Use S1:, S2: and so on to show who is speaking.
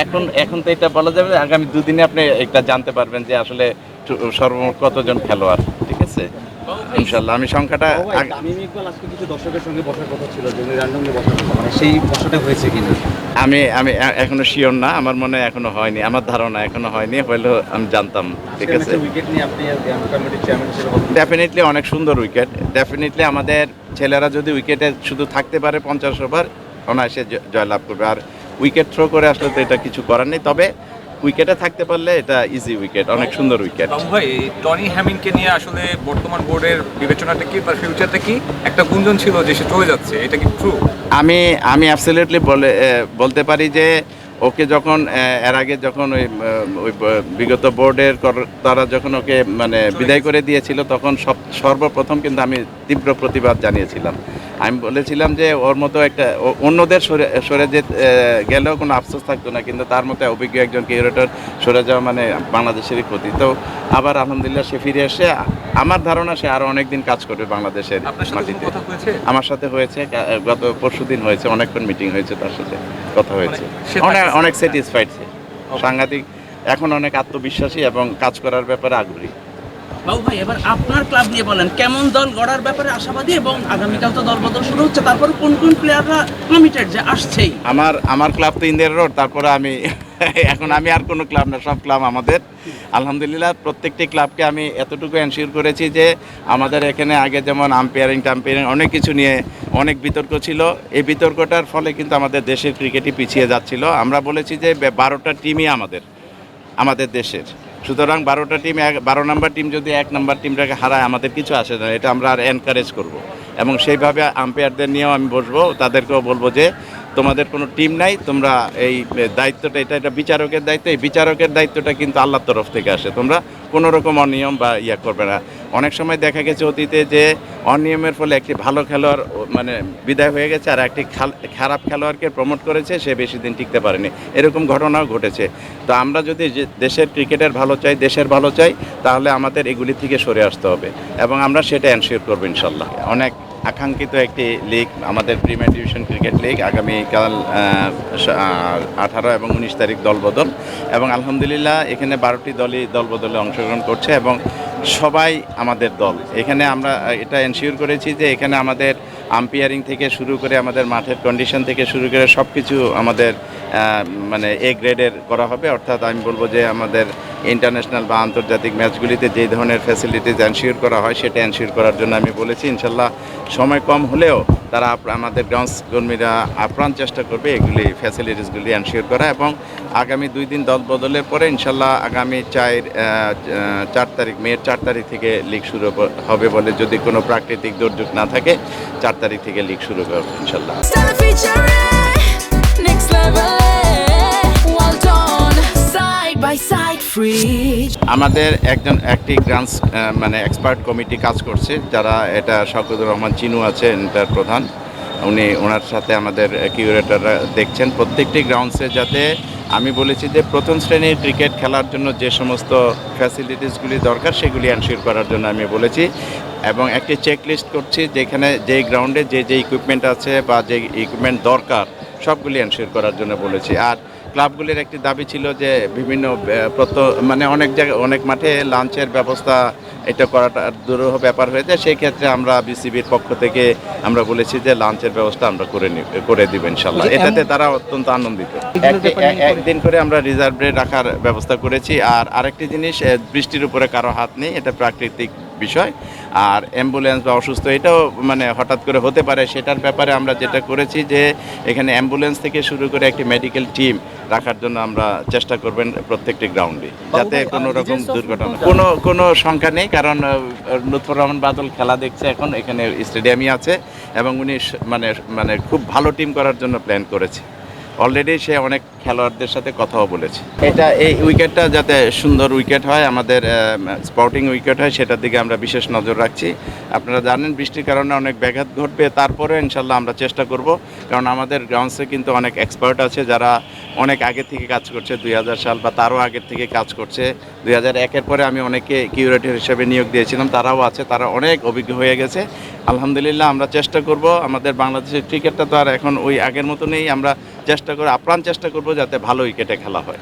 S1: এখন এখন তো এটা বলা যাবে না, আগামী দুদিনে আপনি এটা জানতে পারবেন যে আসলে সর্বমোট কতজন খেলোয়াড়। ঠিক আছে, ইনশাল্লাহ আমি সংখ্যাটা
S2: তামিম ইকবাল আজকে কিছু দর্শকের সঙ্গে বসার কথা ছিল, যিনি র্যান্ডমলি বসার কথা, মানে সেই বসাটা হয়েছে কিনা?
S1: আমি আমি এখনো শিওর না, আমার মনে হয় এখনো হয়নি, আমার ধারণা এখনো হয়নি, হইলেও আমি জানতাম। ঠিক আছে,
S2: উইকেট নিয়ে আপনি কমিটির চেয়ারম্যান হিসেবে বলতে
S1: ডেফিনেটলি অনেক সুন্দর উইকেট। ডেফিনেটলি আমাদের ছেলেরা যদি উইকেটে শুধু থাকতে পারে 50 ওভার, অনায়াসে জয়লাভ করবে। আর উইকেট থ্রো করে আসলে তো এটা কিছু করার নেই, তবে উইকেটে থাকতে পারলে এটা ইজি উইকেট, অনেক সুন্দর উইকেট।
S3: ভাই, টনি হ্যামিনকে নিয়ে আসলে বর্তমান বোর্ডের বিবেচনাটা কি, তার ফিউচারটা কি? একটা গুঞ্জন ছিল যে সে চলে যাচ্ছে, এটা কি ট্রু?
S1: আমি আমি অ্যাবসলিউটলি বলতে পারি যে ওকে যখন এর আগে যখন ওই বিগত বোর্ডের তারা যখন ওকে মানে বিদায় করে দিয়েছিল, তখন সর্বপ্রথম কিন্তু আমি তীব্র প্রতিবাদ জানিয়েছিলাম। আমি বলেছিলাম যে ওর মতো একটা অন্যদের সরে যে গেলেও কোনো আফসোস থাকতো না, কিন্তু তার মতো অভিজ্ঞ একজন কিউরেটর সরে যাওয়া মানে বাংলাদেশেরই ক্ষতি। তো আবার আলহামদুলিল্লাহ সে ফিরে এসে আমার ধারণা সে আরও অনেক দিন কাজ করবে বাংলাদেশের মাটিতে। আমার সাথে হয়েছে, গত পরশুদিন হয়েছে, অনেকক্ষণ মিটিং হয়েছে, তার সাথে কথা হয়েছে। অনেক স্যাটিসফাইড সে, সাংঘাতিক, এখন অনেক আত্মবিশ্বাসী এবং কাজ করার ব্যাপারে আগ্রহী।
S4: বাবু ভাই, এবার আপনার ক্লাব নিয়ে বলেন, কেমন দল গড়ার ব্যাপারে আশাবাদী, এবং আগামীকাল তো দল বদল শুরু হচ্ছে, তারপরে কোন কোন প্লেয়াররা কমিটেড যে আসছেই?
S1: আমার ক্লাব তো ইন্দিরা রোড, তারপরে আমি এখন আমি আর কোনো ক্লাব না, সব ক্লাব আমাদের। আলহামদুলিল্লাহ প্রত্যেকটি ক্লাবকে আমি এতটুকু এনশিওর করেছি যে আমাদের এখানে আগে যেমন আম্পায়ারিং অনেক কিছু নিয়ে অনেক বিতর্ক ছিল, এই বিতর্কটার ফলে কিন্তু আমাদের দেশের ক্রিকেটই পিছিয়ে যাচ্ছিল। আমরা বলেছি যে 12টা টিমই আমাদের দেশের, সুতরাং 12টা টিম, 12 নম্বর টিম যদি 1 নম্বর টিমটাকে হারায় আমাদের কিছু আসে না, এটা আমরা আর এনকারেজ করব। এবং সেইভাবে আম্পায়ারদের নিয়েও আমি বসবো, তাদেরকেও বলবো যে তোমাদের কোনো টিম নাই, তোমরা এই দায়িত্বটা, এটা বিচারকের দায়িত্ব, এই বিচারকের দায়িত্বটা কিন্তু আল্লাহর তরফ থেকে আসে, তোমরা কোনো রকম অনিয়ম বা করবে না। অনেক সময় দেখা গেছে অতীতে যে অনিয়মের ফলে একটি ভালো খেলোয়াড় মানে বিদায় হয়ে গেছে, আর একটি খারাপ খেলোয়াড়কে প্রমোট করেছে, সে বেশি দিন টিকতে পারেনি, এরকম ঘটনাও ঘটেছে। তো আমরা যদি দেশের ক্রিকেটের ভালো চাই, দেশের ভালো চাই, তাহলে আমাদের এগুলি থেকে সরে আসতে হবে, এবং আমরা সেটা এনশিওর করবো ইনশাল্লাহ। অনেক আকাঙ্ক্ষিত একটি লিগ, আমাদের প্রিমিয়ার ডিভিশন ক্রিকেট লিগ, আগামীকাল 18 এবং 19 তারিখ দলবদল, এবং আলহামদুলিল্লাহ এখানে 12টি দলই দলবদলে অংশগ্রহণ করছে, এবং সবাই আমাদের দল। এখানে আমরা এটা এনশিওর করেছি যে এখানে আমাদের আম্পায়ারিং থেকে শুরু করে আমাদের মাঠের কন্ডিশন থেকে শুরু করে সব কিছু আমাদের মানে এ গ্রেডের করা হবে। অর্থাৎ আমি বলবো যে আমাদের ইন্টারন্যাশনাল বা আন্তর্জাতিক ম্যাচগুলিতে যে ধরনের ফ্যাসিলিটিস এনশিওর করা হয় সেটা এনশিওর করার জন্য আমি বলেছি। ইনশাল্লাহ সময় কম হলেও তারা আমাদের গ্রাউন্ডস কর্মীরা আপ্রাণ চেষ্টা করবে এগুলি ফ্যাসিলিটিসগুলি এনশিওর করা, এবং আগামী 2 দিন দল বদলের পরে ইনশাল্লাহ আগামী 4 তারিখ, মের 4 তারিখ থেকে লিগ শুরু হবে বলে, যদি কোনো প্রাকৃতিক দুর্যোগ না থাকে 4 তারিখ থেকে লিগ শুরু হবে ইনশাল্লাহ। আমাদের একটি গ্রান্টস মানে এক্সপার্ট কমিটি কাজ করছে, যারা এটা শওকতুর রহমান চিনু আছেন এটার প্রধান, ওনার সাথে আমাদের কিউরেটররা দেখছেন প্রত্যেকটি গ্রাউন্ডসে, যাতে আমি বলেছি যে প্রথম শ্রেণীর ক্রিকেট খেলার জন্য যে সমস্ত ফ্যাসিলিটিসগুলি দরকার সেগুলি এনশিওর করার জন্য আমি বলেছি, এবং একটি চেকলিস্ট করছি যেখানে যেই গ্রাউন্ডে যে ইকুইপমেন্ট আছে বা যে ইকুইপমেন্ট দরকার সবগুলি এনশিওর করার জন্য বলেছি। আর ক্লাবগুলির একটি দাবি ছিল যে বিভিন্ন মানে অনেক জায়গায় অনেক মাঠে লাঞ্চের ব্যবস্থা এটা করাটা দুরূহ ব্যাপার হয়ে যায়, সেই ক্ষেত্রে আমরা বিসিবির পক্ষ থেকে আমরা বলেছি যে লাঞ্চের ব্যবস্থা আমরা করে দিব ইনশাল্লাহ। এটাতে তারা অত্যন্ত আনন্দিত। একদিন করে আমরা রিজার্ভ ডে রাখার ব্যবস্থা করেছি। আর আরেকটি জিনিস, বৃষ্টির উপরে কারো হাত নেই, এটা প্রাকৃতিক বিষয়। আর অ্যাম্বুলেন্স বা অসুস্থ এটাও মানে হঠাৎ করে হতে পারে, সেটার ব্যাপারে আমরা যেটা করেছি যে এখানে অ্যাম্বুলেন্স থেকে শুরু করে একটি মেডিকেল টিম রাখার জন্য আমরা চেষ্টা করবেন প্রত্যেকটি গ্রাউন্ডে, যাতে কোনো রকম দুর্ঘটনা কোনো সংখ্যা নেই। কারণ লুৎফর রহমান বাদল খেলা দেখছে এখন, এখানে স্টেডিয়ামই আছে, এবং উনি মানে খুব ভালো টিম করার জন্য প্ল্যান করেছে অলরেডি, সে অনেক খেলোয়াড়দের সাথে কথাও বলেছে। এই উইকেটটা যাতে সুন্দর উইকেট হয়, আমাদের স্পোর্টিং উইকেট হয়, সেটার দিকে আমরা বিশেষ নজর রাখছি। আপনারা জানেন বৃষ্টির কারণে অনেক ব্যাঘাত ঘটবে, তারপরে ইনশাল্লাহ আমরা চেষ্টা করব, কারণ আমাদের গ্রাউন্ডসে কিন্তু অনেক এক্সপার্ট আছে যারা অনেক আগে থেকে কাজ করছে, 2000 সাল বা তারও আগের থেকে কাজ করছে। 2001-এর পরে আমি অনেকে কিউরেটর হিসেবে নিয়োগ দিয়েছিলাম, তারাও আছে, তারা অনেক অভিজ্ঞ হয়ে গেছে। আলহামদুলিল্লাহ আমরা চেষ্টা করব, আমাদের বাংলাদেশের ক্রিকেটটা তো আর এখন ওই আগের মতো নেই, আমরা চেষ্টা করে আপ্রাণ চেষ্টা করব যাতে ভালো উইকেটে খেলা হয়।